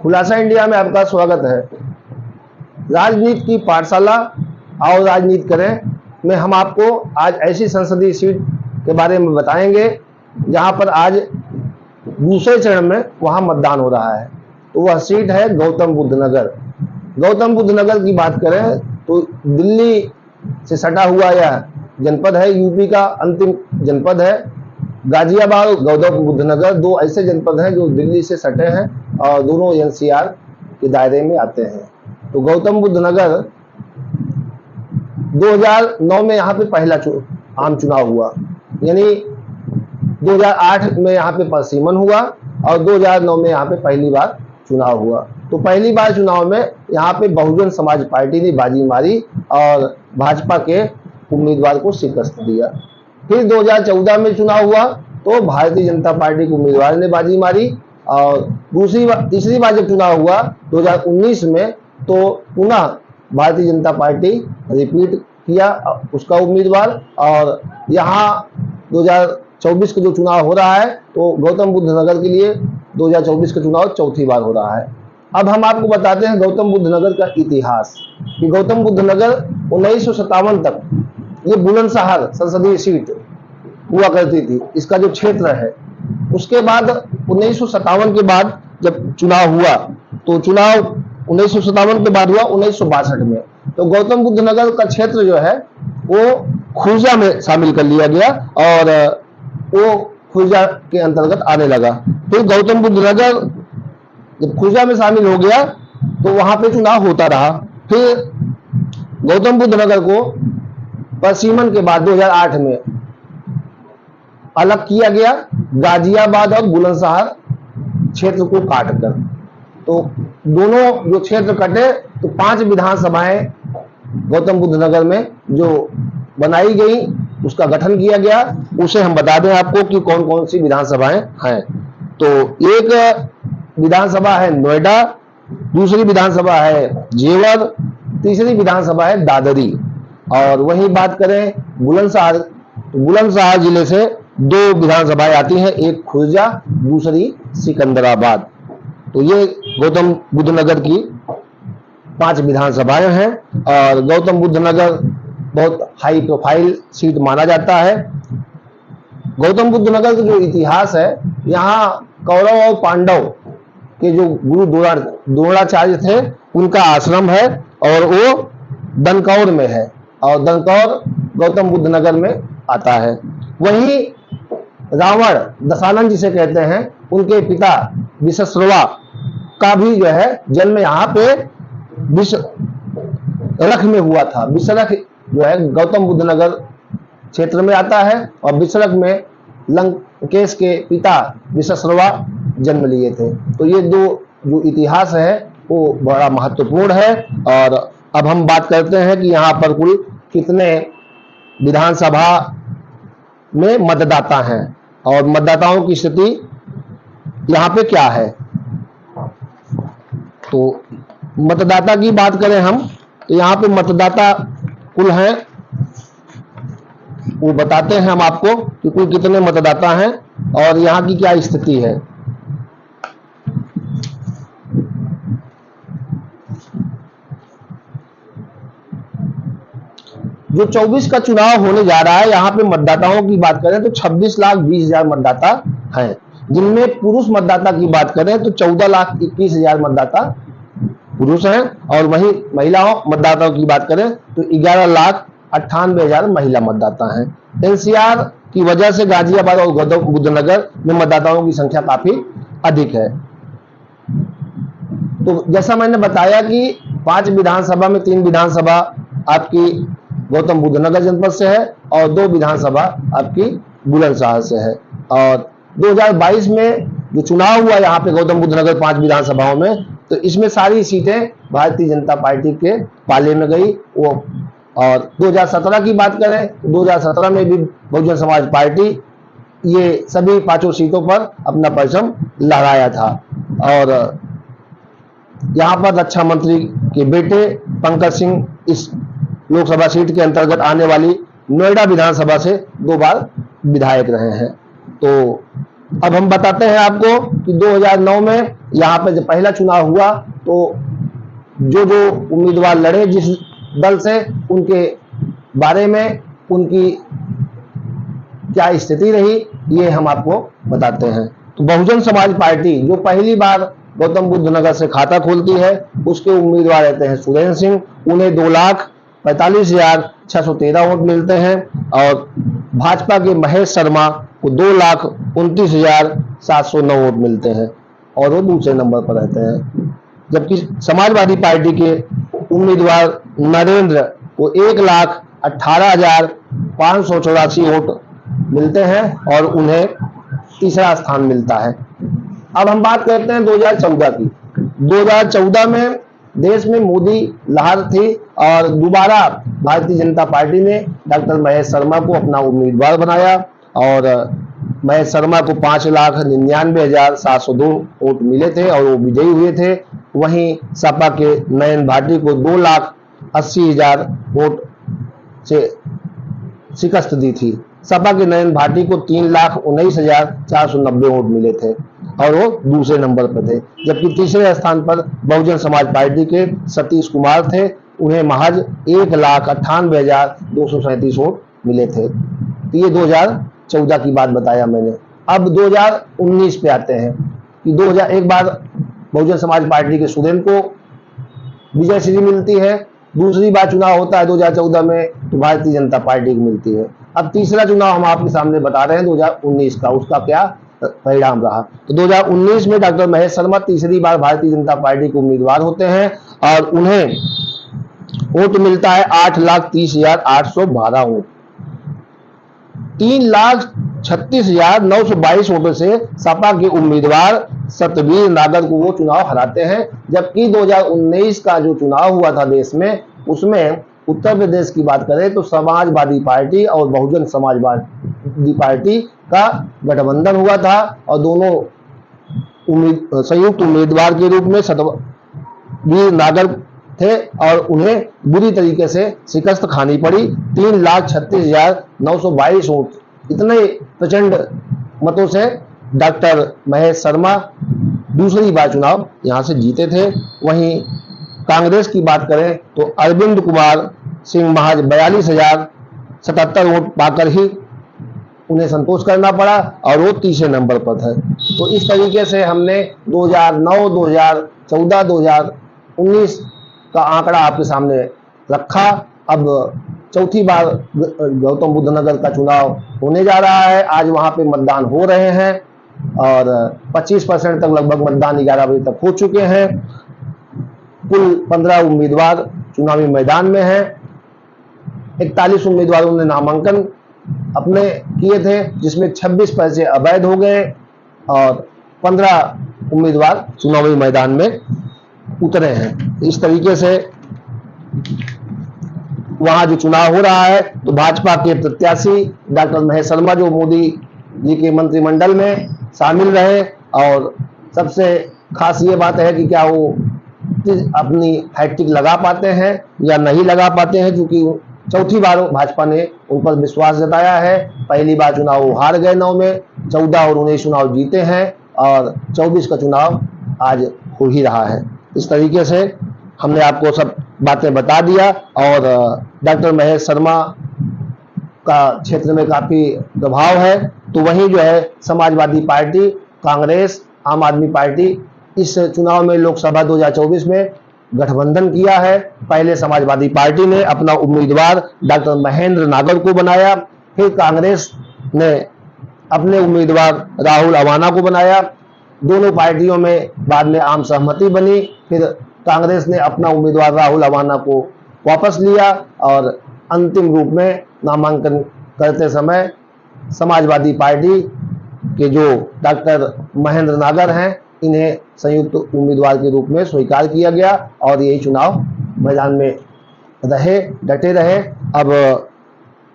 खुलासा इंडिया में आपका स्वागत है। राजनीति की पाठशाला आओ राजनीति करें में हम आपको आज ऐसी संसदीय सीट के बारे में बताएंगे जहां पर आज दूसरे चरण में वहां मतदान हो रहा है। तो वह सीट है गौतम बुद्ध नगर। गौतम बुद्ध नगर की बात करें तो दिल्ली से सटा हुआ यह जनपद है, यूपी का अंतिम जनपद है। गाजियाबाद और गौतम बुद्ध नगर दो ऐसे जनपद हैं जो दिल्ली से सटे हैं और दोनों एनसीआर के दायरे में आते हैं। तो गौतम बुद्ध नगर 2009 में यहाँ पे पहला आम चुनाव हुआ, यानी 2008 में यहाँ पे परसीमन हुआ और 2009 में यहाँ पे पहली बार चुनाव हुआ। तो पहली बार चुनाव में यहाँ पे बहुजन समाज पार्टी ने बाजी मारी और भाजपा के उम्मीदवार को शिकस्त दिया। फिर 2014 में चुनाव हुआ तो भारतीय जनता पार्टी के उम्मीदवार ने बाजी मारी और तीसरी बार जब चुनाव हुआ 2019 में तो पुनः भारतीय जनता पार्टी रिपीट किया उसका उम्मीदवार। और यहाँ 2024 का जो चुनाव हो रहा है तो गौतम बुद्ध नगर के लिए 2024 का चुनाव चौथी बार हो रहा है। अब हम आपको बताते हैं गौतम बुद्ध नगर का इतिहास कि गौतम बुद्ध नगर 1957 तक ये बुलंदशहर संसदीय सीट हुआ करती थी, इसका जो क्षेत्र है। उसके बाद 1957 के बाद जब चुनाव हुआ तो चुनाव 1957 के बाद हुआ 1962 में, तो गौतम बुद्ध नगर का क्षेत्र जो है वो खुर्जा में शामिल कर लिया गया और वो खुर्जा के अंतर्गत आने लगा। फिर गौतम बुद्ध नगर जब खुर्जा में शामिल हो गया तो वहां पे चुनाव होता रहा। फिर गौतम बुद्ध नगर को परसीमन के बाद 2008 में अलग किया गया गाजियाबाद और बुलंदशहर क्षेत्र को काटकर। तो दोनों जो क्षेत्र कटे तो 5 विधानसभाएं गौतम बुद्ध नगर में जो बनाई गई उसका गठन किया गया। उसे हम बता दें आपको कि कौन कौन सी विधानसभाएं हैं। तो एक विधानसभा है नोएडा, दूसरी विधानसभा है जेवर, तीसरी विधानसभा है दादरी। और वहीं बात करें बुलंदशहर, तो बुलंदशहर जिले से 2 विधानसभाएं आती हैं, एक खुर्जा दूसरी सिकंदराबाद। तो ये गौतम बुद्ध नगर की 5 विधानसभाएं हैं और गौतम बुद्ध नगर बहुत हाई प्रोफाइल सीट माना जाता है। गौतम बुद्ध नगर का जो इतिहास है, यहाँ कौरव और पांडव के जो गुरु द्रोणाचार्य थे उनका आश्रम है और वो दनकौर में है और दनकौर गौतम बुद्ध नगर में आता है। वहीं रावण दशानन जिसे कहते हैं उनके पिता विश्रवा का भी जो है जन्म यहाँ पे विश्रख में हुआ था। विश्रख जो है गौतम बुद्ध नगर क्षेत्र में आता है और विश्रख में लंकेश के पिता विश्रवा जन्म लिए थे। तो ये 2 जो इतिहास है वो बड़ा महत्वपूर्ण है। और अब हम बात करते हैं कि यहाँ पर कुल कितने विधानसभा में मतदाता हैं और मतदाताओं की स्थिति यहाँ पे क्या है। तो मतदाता की बात करें हम तो यहाँ पे मतदाता कुल हैं, वो बताते हैं हम आपको कि कुल कितने मतदाता हैं और यहाँ की क्या स्थिति है। जो 24 का चुनाव होने जा रहा है यहाँ पे मतदाताओं की बात करें तो 26,20,000 मतदाता हैं, जिनमें पुरुष मतदाता की बात करें तो 14,21,000 मतदाता पुरुष हैं और वहीं महिलाओं मतदाताओं की बात करें तो 11,98,000 महिला मतदाता हैं। एनसीआर की वजह से गाजियाबाद और गौतम बुद्ध नगर में मतदाताओं की संख्या काफी अधिक है। तो जैसा मैंने बताया कि 5 विधानसभा में 3 विधानसभा आपकी गौतम बुद्ध नगर जनपद से है और 2 विधानसभा आपकी बुलंदशहर से है। और 2022 में जो चुनाव हुआ यहाँ पे गौतम बुद्ध नगर 5 विधानसभाओं में, तो इसमें सारी सीटें भारतीय जनता पार्टी के पाले में गई। वो और 2017 की बात करें तो 2017 में भी बहुजन समाज पार्टी ये सभी 5 सीटों पर अपना परचम लहराया था। और यहाँ पर रक्षा मंत्री के बेटे पंकज सिंह इस लोकसभा सीट के अंतर्गत आने वाली नोएडा विधानसभा से 2 बार विधायक रहे हैं। तो अब हम बताते हैं आपको कि 2009 में यहाँ पे जब पहला चुनाव हुआ तो जो जो उम्मीदवार लड़े जिस दल से, उनके बारे में उनकी क्या स्थिति रही, ये हम आपको बताते हैं। तो बहुजन समाज पार्टी जो पहली बार गौतम बुद्ध नगर से खाता खोलती है, उसके उम्मीदवार रहते हैं सुरेंद्र सिंह। उन्हें 2,45,613 वोट मिलते हैं। और भाजपा के महेश शर्मा को 2,29,709 वोट मिलते हैं और वो दूसरे नंबर पर रहते हैं। जबकि समाजवादी पार्टी के उम्मीदवार नरेंद्र को 1,18,584 वोट मिलते हैं और उन्हें तीसरा स्थान मिलता है। अब हम बात करते हैं 2014 की। 2014 में देश में मोदी लहर थी और दोबारा भारतीय जनता पार्टी ने डॉक्टर महेश शर्मा को अपना उम्मीदवार बनाया और महेश शर्मा को 5,99,702 वोट मिले थे और वो विजयी हुए थे। वहीं सपा के नयन भाटी को 2,80,000 वोट से शिकस्त दी थी। सपा के नयन भाटी को 3,19,490 वोट मिले थे और वो दूसरे नंबर पर थे। जबकि तीसरे स्थान पर बहुजन समाज पार्टी के सतीश कुमार थे, उन्हें महज 1,98,237 वोट मिले थे। तो ये 2014 की बात बताया मैंने। अब 2019 पे आते हैं कि एक बार बहुजन समाज पार्टी के सुरेंद्र को विजय श्री मिलती है, दूसरी बार चुनाव होता है 2014 में तो भारतीय जनता पार्टी को मिलती है। अब तीसरा चुनाव हम आपके सामने बता रहे हैं 2019 का, उसका क्या परिणाम रहा। तो 2019 में डॉक्टर महेश शर्मा तीसरी बार भारतीय जनता पार्टी के उम्मीदवार होते हैं और उन्हें वोट मिलता है 8,30,812 वोट। 3,36,922 वोटों से सपा के उम्मीदवार सतबीर नागर को वो चुनाव हराते हैं। जबकि 2019 का जो चुनाव हुआ था देश में, उसमें उत्तर प्रदेश की बात करें तो समाजवादी पार्टी और बहुजन समाजवादी पार्टी का गठबंधन हुआ था और दोनों संयुक्त उम्मीदवार के रूप में सतबीर नागर थे और उन्हें बुरी तरीके से शिकस्त खानी पड़ी। 3,36,922 वोट, इतने प्रचंड मतों से डॉक्टर महेश शर्मा दूसरी बार चुनाव यहां से जीते थे। वहीं कांग्रेस की बात करें तो अरविंद कुमार सिंह महज 42,077 वोट पाकर ही उन्हें संतोष करना पड़ा और वो तीसरे नंबर पर थे। तो इस तरीके से हमने 2009, 2014, 2019 का आंकड़ा आपके सामने रखा। अब चौथी बार गौतम बुद्ध नगर का चुनाव होने जा रहा है। आज वहां पे मतदान हो रहे हैं और 25% तक लगभग मतदान 11 बजे तक हो चुके हैं। कुल 15 उम्मीदवार चुनावी मैदान में हैं। 41 उम्मीदवारों ने नामांकन अपने किए थे, जिसमें 26 पैसे अवैध हो गए और 15 उम्मीदवार चुनावी मैदान में उतरे हैं। इस तरीके से वहां जो चुनाव हो रहा है तो भाजपा के प्रत्याशी डॉक्टर महेश शर्मा जो मोदी जी के मंत्रिमंडल में शामिल रहे और सबसे खास ये बात है कि क्या वो अपनी हैट्रिक लगा पाते हैं या नहीं लगा पाते हैं, क्योंकि चौथी बार भाजपा ने उन पर विश्वास जताया है। पहली बार चुनाव वो हार गए 9 में, 14 और 19 चुनाव जीते हैं और 24 का चुनाव आज हो ही रहा है। इस तरीके से हमने आपको सब बातें बता दिया और डॉक्टर महेश शर्मा का क्षेत्र में काफी प्रभाव है। तो वहीं जो है समाजवादी पार्टी, कांग्रेस, आम आदमी पार्टी इस चुनाव में लोकसभा 2024 में गठबंधन किया है। पहले समाजवादी पार्टी ने अपना उम्मीदवार डॉक्टर महेंद्र नागर को बनाया, फिर कांग्रेस ने अपने उम्मीदवार राहुल अवाना को बनाया। दोनों पार्टियों में बाद में आम सहमति बनी, फिर कांग्रेस ने अपना उम्मीदवार राहुल अवाना को वापस लिया और अंतिम रूप में नामांकन करते समय समाजवादी पार्टी के जो डॉक्टर महेंद्र नागर हैं, इन्हें संयुक्त उम्मीदवार के रूप में स्वीकार किया गया और यही चुनाव मैदान में रहे, डटे रहे। अब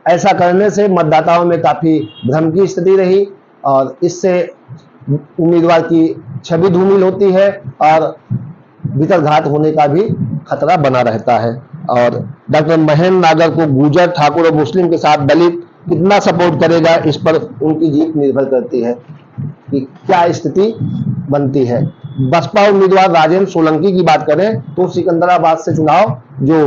ऐसा करने से मतदाताओं में काफी भ्रम की स्थिति रही और इससे उम्मीदवार की छवि धूमिल होती है और भीतरघात होने का भी खतरा बना रहता है। और डॉक्टर महेंद्र नागर को गुर्जर, ठाकुर और मुस्लिम के साथ दलित कितना सपोर्ट करेगा, इस पर उनकी जीत निर्भर करती है कि क्या स्थिति बनती है। बसपा उम्मीदवार राजेंद्र सोलंकी की बात करें तो सिकंदराबाद से चुनाव जो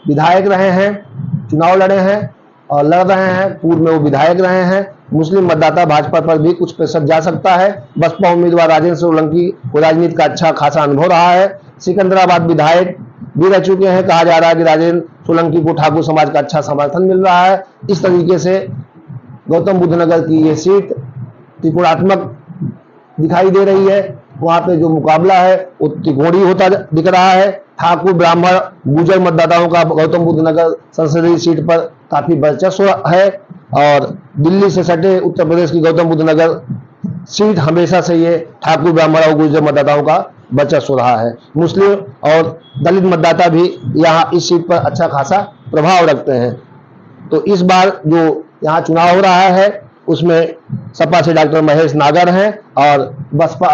विधायक रहे हैं, चुनाव लड़े हैं और लड़ रहे हैं, पूर्व में वो विधायक रहे हैं। मुस्लिम मतदाता भाजपा पर भी कुछ प्रतिशत जा सकता है। बसपा उम्मीदवार राजेंद्र सोलंकी को राजनीति का अच्छा खासा अनुभव रहा है। सिकंदराबाद विधायक भी रह चुके हैं। कहा जा रहा है कि राजेंद्र सोलंकी को ठाकुर समाज का अच्छा समर्थन मिल रहा है। इस तरीके से गौतम बुद्ध नगर की ये सीट त्रिकोणात्मक दिखाई दे रही है। वहां पे जो मुकाबला है वो त्रिकोणीय होता दिख रहा है। ठाकुर, ब्राह्मण, गुर्जर मतदाताओं का गौतम बुद्ध नगर संसदीय सीट पर काफी वर्चस्व है और दिल्ली से सटे उत्तर प्रदेश की गौतम बुद्ध नगर सीट हमेशा से ये ठाकुर, ब्राह्मण और गुर्जर मतदाताओं का वर्चस्व रहा है। मुस्लिम और दलित मतदाता भी यहाँ इस सीट पर अच्छा खासा प्रभाव रखते हैं। तो इस बार जो यहाँ चुनाव हो रहा है उसमें सपा से डॉक्टर महेश नागर हैं और बसपा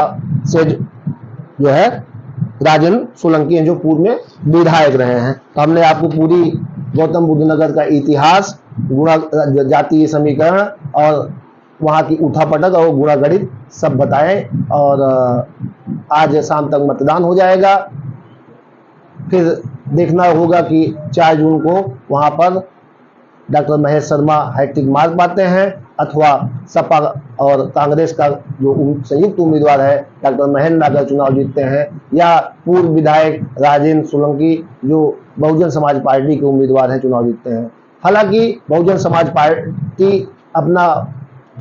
से जो है राजेंद्र सोलंकी हैं, जो पूर्व में विधायक रहे हैं। तो हमने आपको पूरी गौतम बुद्ध नगर का इतिहास, गुणा जातीय समीकरण और वहाँ की उठापटक और गुणागणित सब बताए और आज शाम तक मतदान हो जाएगा। फिर देखना होगा कि 4 जून को वहाँ पर डॉक्टर महेश शर्मा हैट्रिक मार पाते हैं अथवा सपा और कांग्रेस का जो संयुक्त उम्मीदवार है डॉक्टर महेश नागर चुनाव जीतते हैं, या पूर्व विधायक राजेंद्र सोलंकी जो बहुजन समाज पार्टी के उम्मीदवार हैं चुनाव जीतते हैं। हालांकि बहुजन समाज पार्टी अपना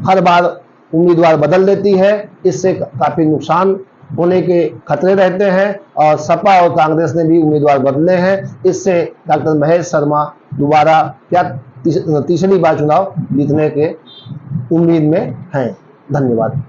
हर बार उम्मीदवार बदल देती है, इससे काफी नुकसान होने के खतरे रहते हैं और सपा और कांग्रेस ने भी उम्मीदवार बदले हैं। इससे डॉक्टर महेश शर्मा दोबारा या तीसरी बार चुनाव जीतने के उम्मीद में हैं। धन्यवाद।